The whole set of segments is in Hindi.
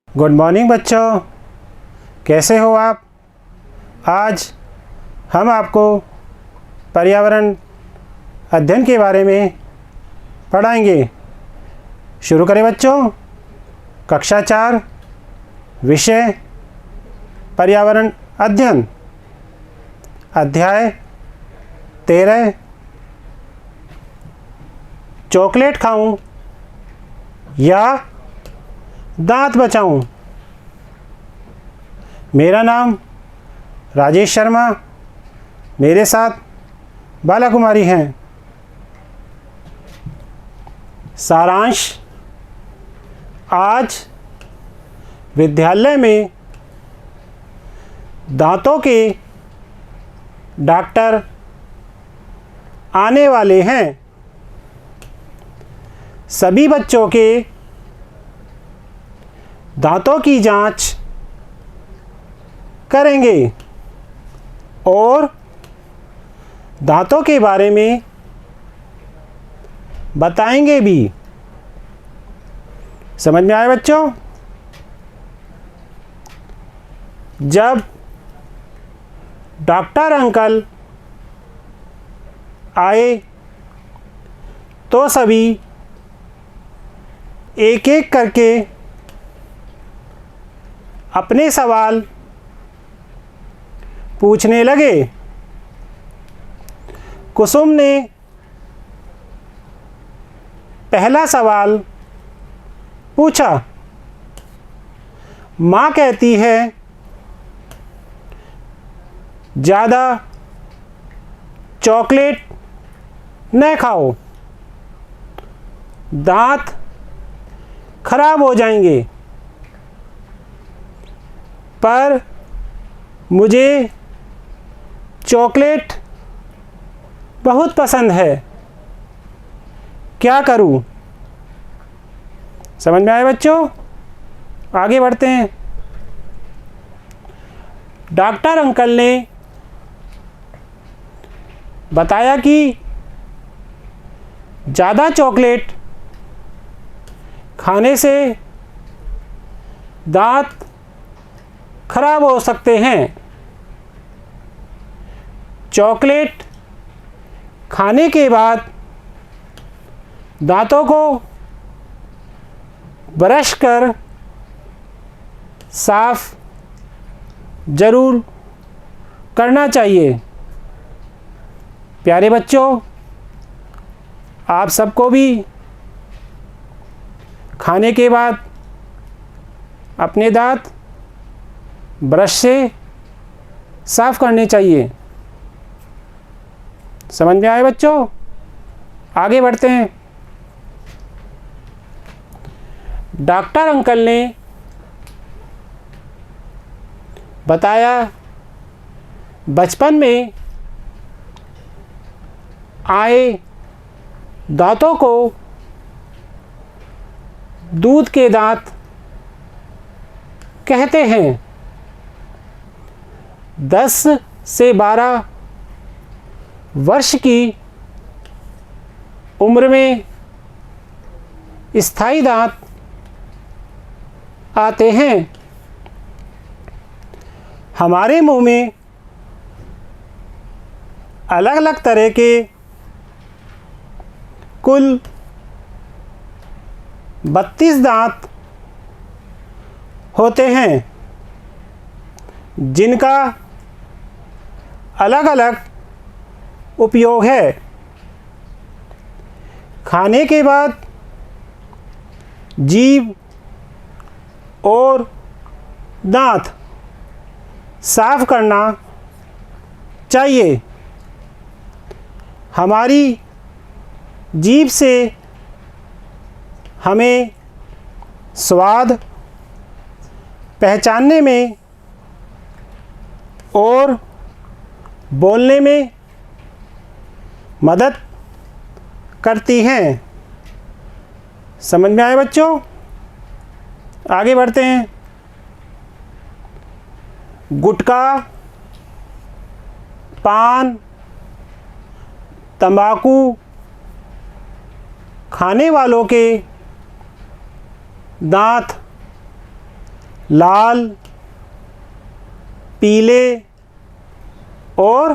गुड मॉर्निंग बच्चों, कैसे हो आप। आज हम आपको पर्यावरण अध्ययन के बारे में पढ़ाएंगे। शुरू करें बच्चों। कक्षा 4 विषय पर्यावरण अध्ययन, अध्याय 13 चॉकलेट खाऊं या दांत बचाऊं। मेरा नाम राजेश शर्मा, मेरे साथ बाला कुमारी हैं। सारांश, आज विद्यालय में दांतों के डॉक्टर आने वाले हैं। सभी बच्चों के दांतों की जांच करेंगे और दांतों के बारे में बताएंगे भी। समझ में आया बच्चों। जब डॉक्टर अंकल आए तो सभी एक एक करके अपने सवाल पूछने लगे। कुसुम ने पहला सवाल पूछा। माँ कहती है ज़्यादा चॉकलेट न खाओ, दांत खराब हो जाएंगे। पर मुझे चॉकलेट बहुत पसंद है, क्या करूं। समझ में आए बच्चों। आगे बढ़ते हैं। डॉक्टर अंकल ने बताया कि ज़्यादा चॉकलेट खाने से दांत खराब हो सकते हैं। चॉकलेट खाने के बाद दांतों को ब्रश कर साफ ज़रूर करना चाहिए। प्यारे बच्चों, आप सबको भी खाने के बाद अपने दांत ब्रश से साफ करने चाहिए। समझ में आए बच्चों। आगे बढ़ते हैं। डॉक्टर अंकल ने बताया बचपन में आए दांतों को दूध के दांत कहते हैं। 10 से 12 वर्ष की उम्र में स्थायी दांत आते हैं। हमारे मुंह में अलग अलग तरह के कुल 32 दांत होते हैं, जिनका अलग अलग उपयोग है। खाने के बाद जीभ और दांत साफ करना चाहिए। हमारी जीभ से हमें स्वाद पहचानने में और बोलने में मदद करती हैं। समझ में आए बच्चों। आगे बढ़ते हैं। गुटखा, पान, तंबाकू खाने वालों के दांत लाल, पीले और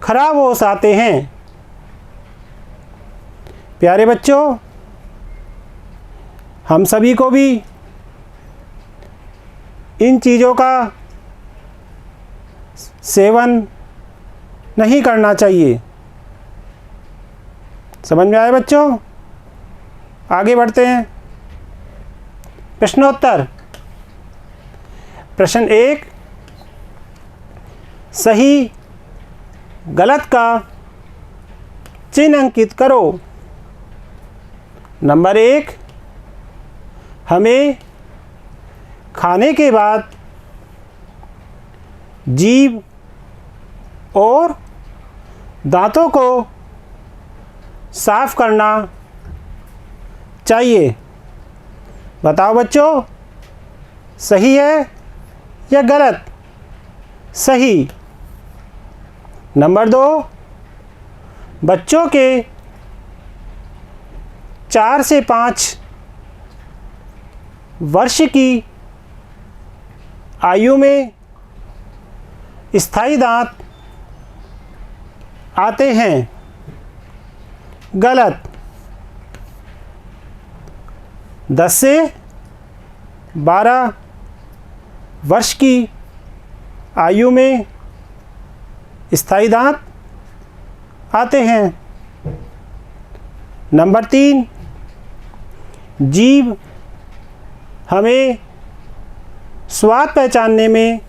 खराब हो जाते हैं। प्यारे बच्चों, हम सभी को भी इन चीज़ों का सेवन नहीं करना चाहिए। समझ में आया बच्चों? आगे बढ़ते हैं। प्रश्नोत्तर। प्रश्न 1, सही गलत का चिन्ह अंकित करो। नंबर 1, हमें खाने के बाद जीभ और दांतों को साफ करना चाहिए। बताओ बच्चों, सही है या गलत? सही। नंबर 2, बच्चों के 4 से 5 वर्ष की आयु में स्थायी दांत आते हैं। गलत। 10 से 12 वर्ष की आयु में स्थायी दांत आते हैं। नंबर 3, जीभ हमें स्वाद पहचानने में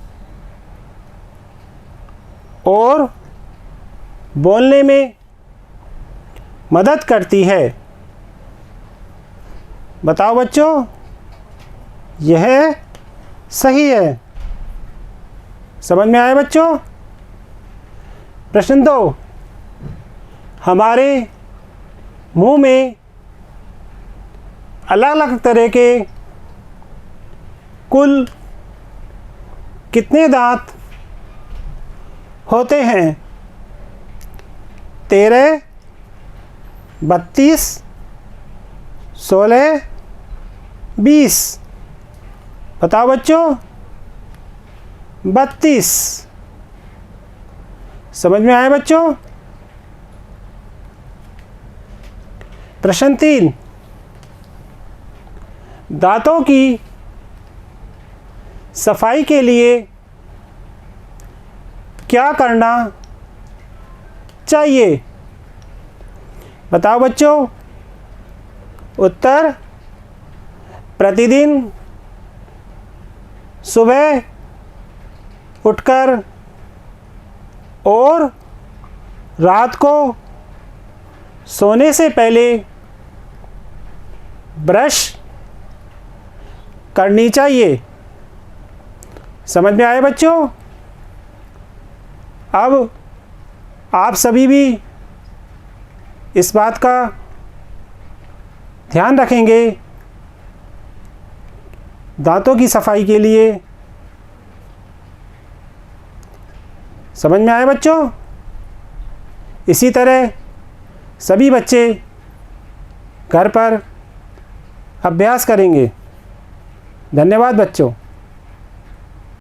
और बोलने में मदद करती है। बताओ बच्चों, यह सही है। समझ में आया बच्चों? प्रश्न 2, हमारे मुंह में अलग अलग तरह के कुल कितने दांत होते हैं? 13, 32, 16, 20। बताओ बच्चों। 32। समझ में आया बच्चों? प्रश्न 3, दांतों की सफाई के लिए क्या करना चाहिए? बताओ बच्चों। उत्तर, प्रतिदिन सुबह उठकर और रात को सोने से पहले ब्रश करनी चाहिए। समझ में आए बच्चों? अब आप सभी भी इस बात का ध्यान रखेंगे, दांतों की सफाई के लिए। समझ में आया बच्चों? इसी तरह सभी बच्चे घर पर अभ्यास करेंगे। धन्यवाद बच्चों।